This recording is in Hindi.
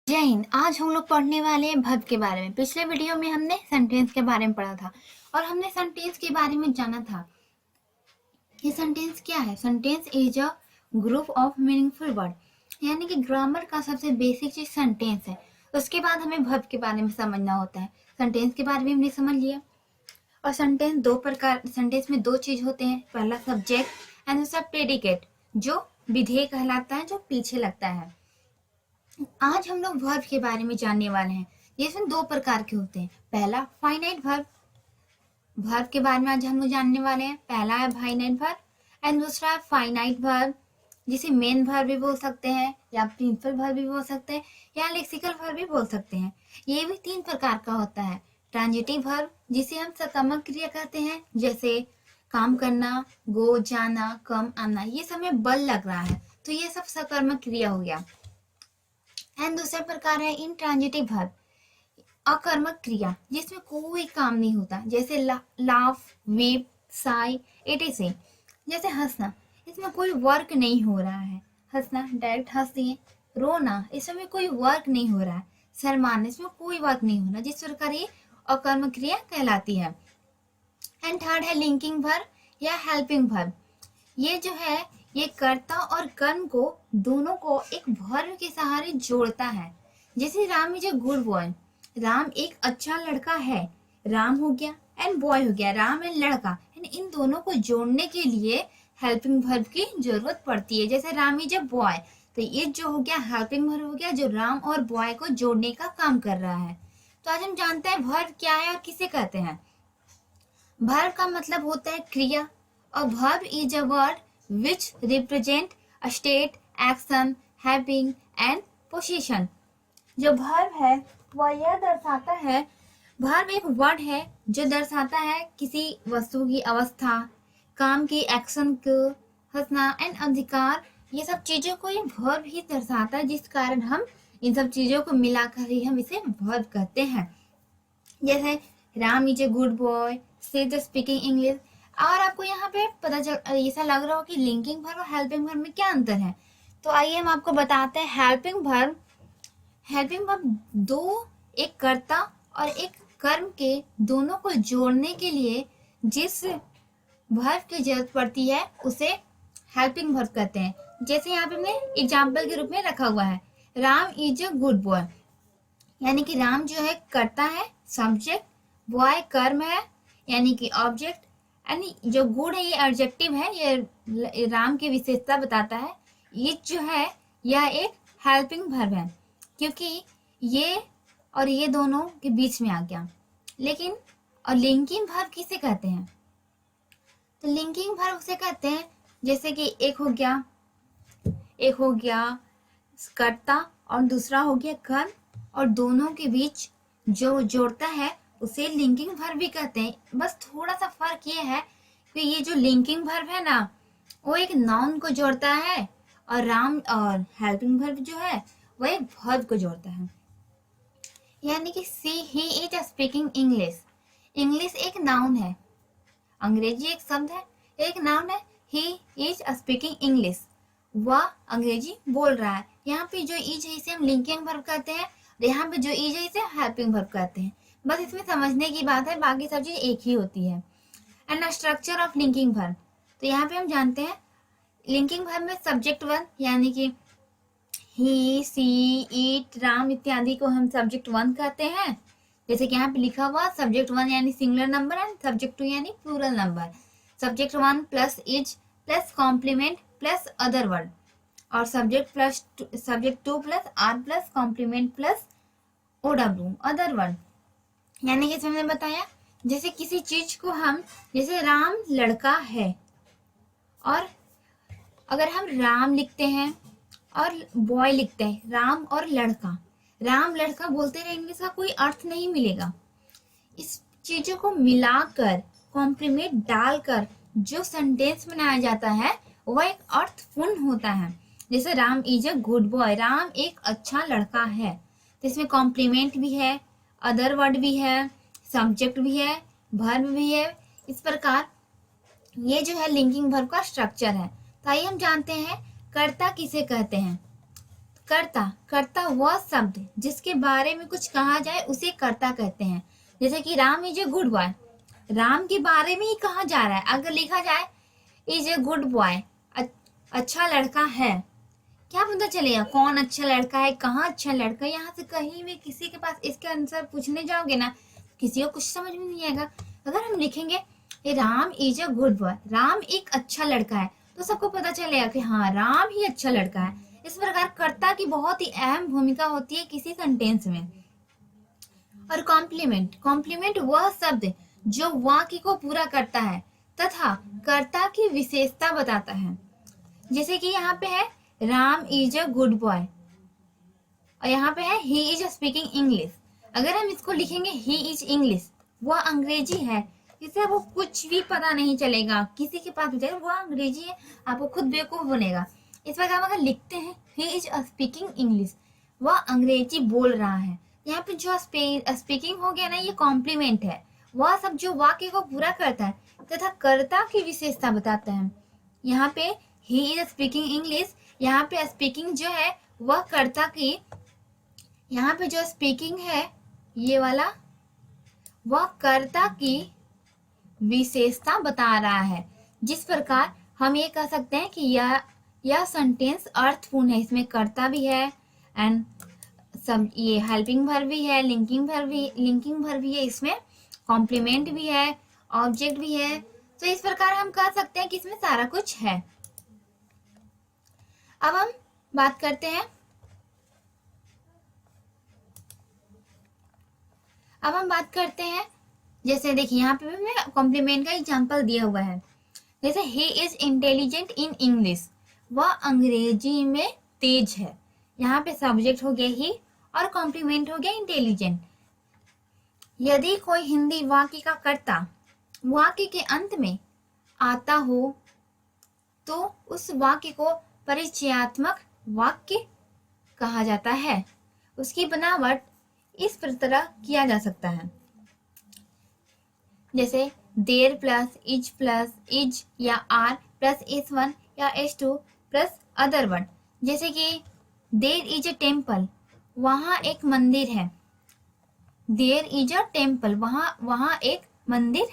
जय हिंद। आज हम लोग पढ़ने वाले हैं वर्ब के बारे में। पिछले वीडियो में हमने सेंटेंस के बारे में पढ़ा था और हमने सेंटेंस के बारे में जाना था कि सेंटेंस क्या है। Sentence is a group of meaningful word, यानी कि ग्रामर का सबसे बेसिक चीज सेंटेंस है। उसके बाद हमें वर्ब के बारे में समझना होता है। सेंटेंस के बारे में हमने समझ लिया। और सेंटेंस में दो चीज होते हैं, पहला सब्जेक्ट एंड दूसरा प्रेडिकेट, जो विधेय कहलाता है, जो पीछे लगता है। आज हम लोग वर्ब के बारे में जानने वाले हैं। ये इसमें दो प्रकार के होते हैं। पहला फाइनाइट वर्ब, वर्ब के बारे में आज हम लोग जानने वाले हैं। पहला है फाइनाइट वर्ब एंड दूसरा है फाइनाइट वर्ब, जिसे मेन वर्ब भी बोल सकते हैं या प्रिंसिपल वर्ब भी बोल सकते हैं या लेक्सिकल वर्ब भी बोल सकते हैं। ये भी तीन प्रकार का होता है। ट्रांजिटिव वर्ब, जिसे हम सकर्मक क्रिया कहते हैं, जैसे काम करना, गो, जाना, कम, आना, ये सब में बल लग रहा है तो ये सब सकर्मक क्रिया हो गया। एंड दूसरा प्रकार है इंट्रांजिटिव वर्ब, अकर्मक क्रिया, जिसमें कोई काम नहीं होता, जैसे लाफ, वीप, साई, एटीसी। जैसे हंसना, इसमें कोई वर्क नहीं हो रहा है, हंसना डायरेक्ट हंस दिए। रोना, इसमें कोई वर्क नहीं हो रहा है। शर्माना, इसमें कोई वर्क नहीं हो रहा, जिस प्रकार ये अकर्मक क्रिया कहलाती है। एंड थर्ड है लिंकिंग वर्ब या हेल्पिंग वर्ब। ये जो है, ये कर्ता और कर्म को दोनों को एक वर्ब के सहारे जोड़ता है। जैसे Ram is a good boy, Ram एक अच्छा लड़का है। राम हो गया एंड बॉय हो गया, राम एंड लड़का, इन दोनों को जोड़ने के लिए हेल्पिंग वर्ब की जरूरत पड़ती है। जैसे राम इज अ बॉय, तो ये जो हो गया हेल्पिंग वर्ब हो गया, जो राम और बॉय को जोड़ने का काम कर रहा है। तो आज हम जानते हैं वर्ब क्या है और किसे कहते हैं। वर्ब का मतलब होता है क्रिया, और verb is a word which represent a state, action, having and position। जो verb है वह यह दर्शाता है, verb एक वर्ड है जो दर्शाता है किसी वस्तु की अवस्था, काम की एक्शन को, हंसना एंड अधिकार, ये सब चीजों को ये verb ही दर्शाता है, जिस कारण हम इन सब चीजों को मिलाकर ही हम इसे verb कहते हैं। जैसे Ram is a good boy, she is speaking English. और आपको यहाँ पे पता चल ऐसा लग रहा हो कि लिंकिंग वर्ब और हेल्पिंग वर्ब में क्या अंतर है, तो आइए हम आपको बताते हैं। हेल्पिंग वर्ब दो, एक कर्ता और एक कर्म के दोनों को जोड़ने के लिए जिस वर्ब की जरूरत पड़ती है उसे हेल्पिंग वर्ब कहते हैं। जैसे यहाँ पे हमने एग्जाम्पल के रूप में रखा हुआ है, Ram is a good boy, यानी कि राम जो है कर्ता है, सब्जेक्ट, बॉय कर्म है यानी कि ऑब्जेक्ट, यानी जो गुड है ये एडजेक्टिव है, ये राम की विशेषता बताता है। ये जो है यह एक हेल्पिंग वर्ब है, क्योंकि ये और ये दोनों के बीच में आ गया। लेकिन और लिंकिंग वर्ब किसे कहते हैं, तो लिंकिंग वर्ब उसे कहते हैं जैसे कि एक हो गया कर्ता और दूसरा हो गया कर्म, और दोनों के बीच जो जोड़ता है उसे लिंकिंग वर्ब भी कहते हैं। बस थोड़ा सा फर्क ये है कि ये जो लिंकिंग वर्ब है ना, वो एक नाउन को जोड़ता है, और हेल्पिंग वर्ब जो है वो एक वर्ब को जोड़ता है। यानी कि he is speaking English, English एक नाउन है, अंग्रेजी एक शब्द है, एक नाउन है। ही इज स्पीकिंग इंग्लिश, वह अंग्रेजी बोल रहा है। यहाँ पे जो इज है इसे हम लिंकिंग वर्ब कहते हैं, और यहाँ पे जो इज है इसे हेल्पिंग वर्ब कहते हैं। बस इसमें समझने की बात है, बाकी सब चीज एक ही होती है। And structure of linking verb, तो यहाँ पे हम जानते हैं लिंकिंग वर्ब में सब्जेक्ट वन, यानी कि ही, सी, इट, राम इत्यादि को हम सब्जेक्ट वन कहते हैं। जैसे कि यहाँ पे लिखा हुआ सब्जेक्ट वन यानी singular number and subject two यानी plural number. Subject one plus is plus complement plus other word, और subject two plus are plus complement plus OW other word. यानी कि इसमें मैंने बताया, जैसे किसी चीज को हम, जैसे राम लड़का है, और अगर हम राम लिखते हैं और बॉय लिखते हैं, राम और राम लड़का बोलते रहेंगे, इसका कोई अर्थ नहीं मिलेगा। इस चीजों को मिलाकर कॉम्प्लीमेंट डालकर जो सेंटेंस बनाया जाता है वह एक अर्थपूर्ण होता है। जैसे Ram is a good boy, Ram एक अच्छा लड़का है, तो इसमें कॉम्प्लीमेंट भी है, अदर वर्ड भी है, सब्जेक्ट भी है, वर्ब भी है। इस प्रकार ये जो है लिंकिंग वर्ब का स्ट्रक्चर है। तो आइए हम जानते हैं कर्ता किसे कहते हैं। कर्ता, कर्ता वह शब्द जिसके बारे में कुछ कहा जाए उसे कर्ता कहते हैं। जैसे कि Ram is a good boy, Ram के बारे में ही कहा जा रहा है। अगर लिखा जाए इज ए गुड बॉय, अच्छा लड़का है, क्या पता चलेगा कौन अच्छा लड़का है, कहाँ अच्छा लड़का है। यहाँ से कहीं भी किसी के पास इसके आंसर पूछने जाओगे ना, किसी को कुछ समझ में नहीं आएगा। अगर हम लिखेंगे Ram is a good boy, Ram एक अच्छा लड़का है, तो सबको पता चलेगा कि हाँ राम ही अच्छा लड़का है। इस प्रकार कर्ता की बहुत ही अहम भूमिका होती है किसी सेंटेंस में। और कॉम्प्लीमेंट, कॉम्प्लीमेंट वह शब्द जो वाक्य को पूरा करता है तथा कर्ता की विशेषता बताता है। जैसे कि यहाँ पे है Ram is a good boy और यहाँ पे है ही इज स्पीकिंग इंग्लिश। अगर हम इसको लिखेंगे ही इज इंग्लिश, वह अंग्रेजी है, इससे आपको कुछ भी पता नहीं चलेगा। किसी के पास पूछेगा वह अंग्रेजी है, आपको खुद बेवकूफ बनेगा। इस प्रकार हम अगर लिखते हैं ही इज स्पीकिंग इंग्लिश, वह अंग्रेजी बोल रहा है, यहाँ पे जो स्पीकिंग हो गया ना, ये कॉम्प्लीमेंट है। वह सब जो वाक्य को पूरा करता है तथा कर्ता की विशेषता बताता है। यहाँ पे ही इज स्पीकिंग इंग्लिश, यहाँ पे स्पीकिंग जो है वह कर्ता की, यहाँ पे जो स्पीकिंग है ये वाला, वह कर्ता की विशेषता बता रहा है। जिस प्रकार हम ये कह सकते हैं कि यह सेंटेंस अर्थपूर्ण है, इसमें कर्ता भी है एंड सब ये हेल्पिंग वर्ब भी है, लिंकिंग वर्ब भी है, इसमें कॉम्प्लीमेंट भी है, ऑब्जेक्ट भी है। तो इस प्रकार हम कह सकते हैं कि इसमें सारा कुछ है। अब हम बात करते हैं, जैसे देखिए यहाँ पे मैं कॉम्प्लीमेंट का एग्जांपल दिया हुआ है। जैसे he is intelligent in English, वह अंग्रेजी में तेज है। यहाँ पे सब्जेक्ट हो गया ही और कॉम्प्लीमेंट हो गया इंटेलिजेंट। यदि कोई हिंदी वाक्य का कर्ता वाक्य के अंत में आता हो तो उस वाक्य को परिचयात्मक वाक्य कहा जाता है। उसकी बनावट इस तरह किया जा सकता है, जैसे देर प्लस इज या आर प्लस S1 या S2 प्लस अदर वर्ड। जैसे कि देर इज अ टेम्पल, वहाँ एक मंदिर है। देर इज अ टेम्पल, वहाँ एक मंदिर